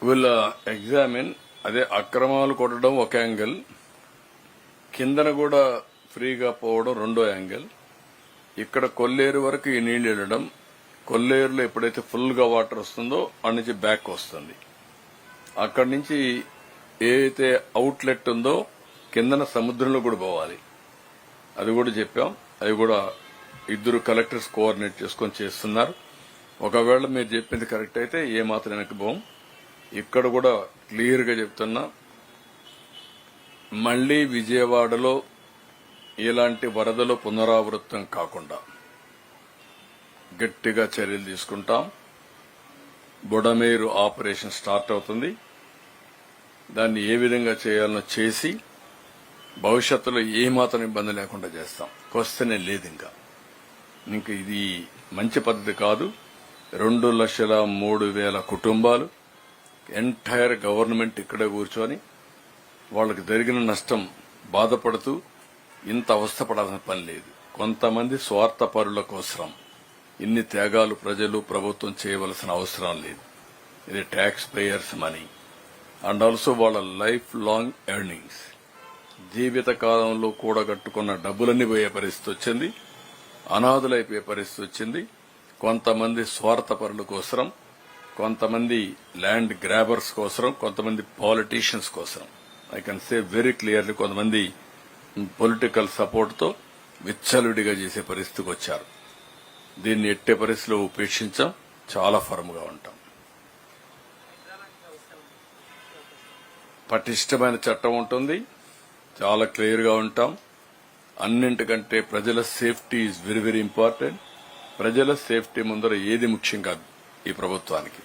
వీళ్ళ ఎగ్జామిన్ అదే అక్రమాలు కొట్టడం ఒక యాంగిల్, కిందన కూడా ఫ్రీగా పోవడం రెండో యాంగిల్. ఇక్కడ కొల్లేరు వరకు ఈ నీళ్లు వెళ్ళడం, కొల్లేరులో ఎప్పుడైతే ఫుల్ గా వాటర్ వస్తుందో అక్కడి నుంచి బ్యాక్ వస్తుంది. అక్కడి నుంచి ఏదైతే అవుట్లెట్ ఉందో కిందన సముద్రంలో కూడా పోవాలి. అది కూడా చెప్పాం. అది కూడా ఇద్దరు కలెక్టర్స్ కోఆర్డినేట్ చేసుకొని చేస్తున్నారు. ఒకవేళ మీరు చెప్పింది కరెక్ట్ అయితే ఏమాత్రం వెనక్కి పోం. ఇక్కడ కూడా క్లియర్ గా చెప్తున్నా, మళ్లీ విజయవాడలో ఇలాంటి వరదలు పునరావృతం కాకుండా గట్టిగా చర్యలు తీసుకుంటాం. బుడమేరు ఆపరేషన్ స్టార్ట్ అవుతుంది. దాన్ని ఏ విధంగా చేయాలనో చేసి భవిష్యత్తులో ఏమాత్రం ఇబ్బంది లేకుండా చేస్తాం. క్వశ్చనే లేదు. ఇంకా ఇది మంచి పద్ధతి కాదు. 2,03,000 కుటుంబాలు, ఎంటైర్ గవర్నమెంట్ ఇక్కడే కూర్చొని వాళ్ళకి జరిగిన నష్టం బాధపడుతూ ఇంత అవస్థపడాల్సిన పని లేదు. కొంతమంది స్వార్థపరుల కోసం ఇన్ని త్యాగాలు ప్రజలు ప్రభుత్వం చేయవలసిన అవసరం లేదు. ఇది taxpayers money and also వాళ్ళ లైఫ్ లాంగ్ ఎర్నింగ్స్, జీవిత కాలంలో కూడగట్టుకున్న డబ్బులన్నీ పోయే పరిస్థితి వచ్చింది. అనాథులైపోయే పరిస్థితి వచ్చింది. కొంతమంది స్వార్థపరుల కోసం, కొంతమంది ల్యాండ్ గ్రాబర్స్ కోసం, కొంతమంది పాలిటీషియన్స్ కోసం. I can say very clearly, కొంతమంది పొలిటికల్ సపోర్ట్ తో విచ్చలవిడిగా చేసే పరిస్థితికి వచ్చారు. దీన్ని ఎట్టే పరిస్థితిలో ఉపేక్షించాం. చాలా ఫర్మ్ గా ఉంటాం. పటిష్టమైన చట్టం ఉంటుంది. చాలా క్లియర్ గా ఉంటాం. అన్నింటికంటే ప్రజల safety is very very important. ప్రజల సేఫ్టీ ముందర ఏది ముఖ్యం కాదు ఈ ప్రభుత్వానికి.